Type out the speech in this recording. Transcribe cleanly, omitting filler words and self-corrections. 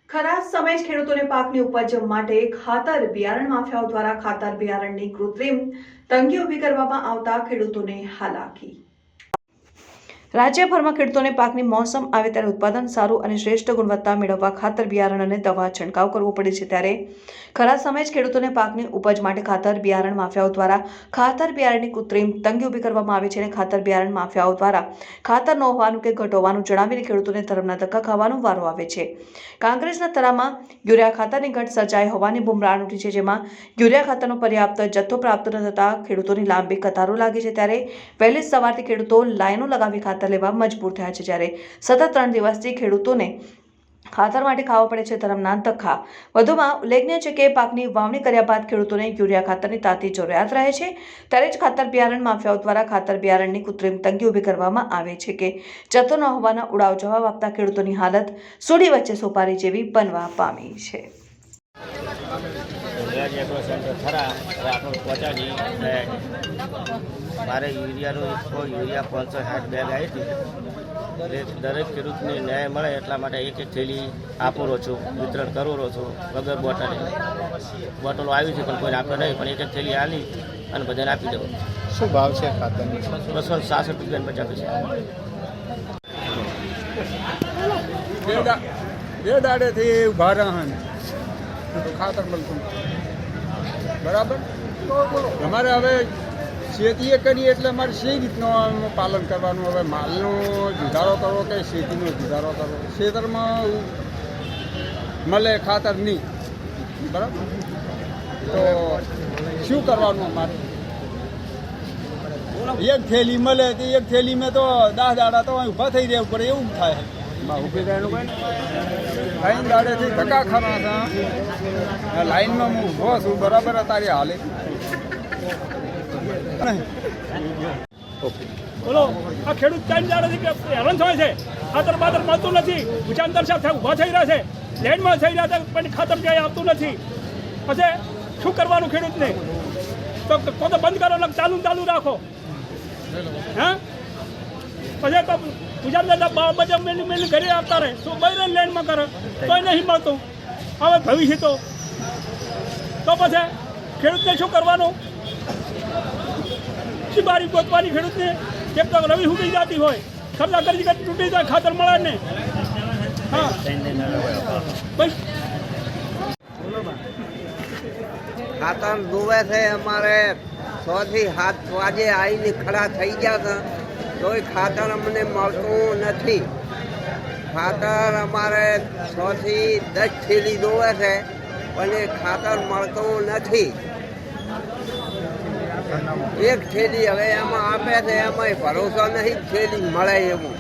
ખરાબ સમય જ ખેડૂતોને પાકની ઉપજ માટે ખાતર બિયારણ માફિયાઓ દ્વારા ખાતર બિયારણની કૃત્રિમ તંગી ઊભી કરવામાં આવતા ખેડૂતોને હાલાકી। રાજ્યભરમાં ખેડૂતોને પાકની મોસમ આવે ત્યારે ઉત્પાદન સારું અને શ્રેષ્ઠ ગુણવત્તા મેળવવા ખાતર બિયારણ અને દવા છંટકાવ કરવો પડે છે, ત્યારે ખરાબ સમયે જ ખેડૂતોને પાકની ઉપજ માટે ખાતર બિયારણ માફિયાઓ દ્વારા ખાતર બિયારણની કૃત્રિમ તંગી ઊભી કરવામાં આવે છે અને ખાતર બિયારણ માફિયાઓ દ્વારા ખાતર ન હોવાનું કે ઘટ હોવાનું જણાવીને ખેડૂતોને ધર્મના ધક્કા ખાવાનો વારો આવે છે। કાંગ્રેસના તરામાં યુરિયા ખાતરની ઘટ સર્જાઈ હોવાની બુમરાણ ઉઠી છે, જેમાં યુરિયા ખાતરનો પર્યાપ્ત જથ્થો પ્રાપ્ત ન થતા ખેડૂતોની લાંબી કતારો લાગી છે, ત્યારે વહેલી સવારથી ખેડૂતો લાઈનો લગાવી ખાતર લેવા મજબૂર થયા છે, જ્યારે સતત 3 દિવસથી ખેડૂતોને ખાતર માટે ખાવા પડે છે ધરમના ધક્કા। વધુમાં ઉલ્લેખનીય છે કે પાકની વાવણી કર્યા બાદ ખેડૂતોને યુરિયા ખાતરની તાતી જરૂરિયાત રહે છે, ત્યારે જ ખાતર બિયારણ માફિયાઓ દ્વારા ખાતર બિયારણની કૃત્રિમ તંગી ઊભી કરવામાં આવે છે કે જથ્થો ન હોવાના ઉડાવ જવાબ આપતા ખેડૂતોની હાલત સોડી વચ્ચે સોપારી જેવી બનવા પામી છે। મારે યુરિયા 560 બેગ આવી હતી। દરેક ખેડૂતને ન્યાય મળે એટલા માટે એક થેલી આપું છું, વિતરણ કરું છું વગર બોટલો આવી છે પણ કોઈ આપે નહીં, પણ એક થેલી આલી અને બધાને આપી દઉં। શું ભાવ છે ખાતરની? 266 રૂપિયા 50 પૈસા। બે દાડેથી ઉભા રહન ખાતર મળતું બરાબર। અમારે હવે ખેતીએ કરીએ એટલે અમારે શી રીતનું પાલન કરવાનું? હવે માલનો જુધારો કરવો કે ખેતીનો જુધારો કરવો? ખેતરમાં મળે ખાતર નહીં બરાબર, તો શું કરવાનું અમારે? એક થેલી મળે તો એક થેલી મેં તો 10 દાડા તો ઊભા થઈ રહેવું પડે, એવું થાય। ઊભી રહેવાનું કઈ 3 દાડેથી ધક્કા ખરા છે। લાઈનમાં હું ઊભો છું બરાબર, અત્યારે હાલે બોલો આ ખેડૂત 3 દાડાથી હેરાન થાય છે, ખાતર બાતર મળતું નથી, ઉચાંતર સાથે ઊભા થઈ રહ્યા છે, લેન્ડમાં થઈ રહ્યા છે પણ ખાતર ક્યાંય આવતું નથી। પછી શું કરવાનું ખેડૂતને? તો બંધ કરો ને ચાલુ રાખો, હા? પછી તો ગુજરાતના બધા મેલી ઘરે આવતા રહે, શું બહાર લેન્ડમાં કરે તોય નહીં મળતું। હવે ભવિષ્ય તો પછી ખેડૂતને શું કરવાનું? બારી ગોતવાની ખેડૂતને, કેમ તો રવિ ઉડી જતી હોય, ખર્ચા કરી તૂટી જાય, ખાતર મળે ને। હા બસ ખાતર ડૂબે છે, અમારે 6 થી 7 વાગે આવીને ખડા થઈ ગયા છે તોય ખાતર અમને મળતું નથી। ખાતર અમારે 6 થી 10 થેલી ડૂબે છે પણ એ ખાતર મળતું નથી। એક થેલી હવે એમાં આપે છે, એમાંય ભરોસો નહીં થેલી મળે એવું।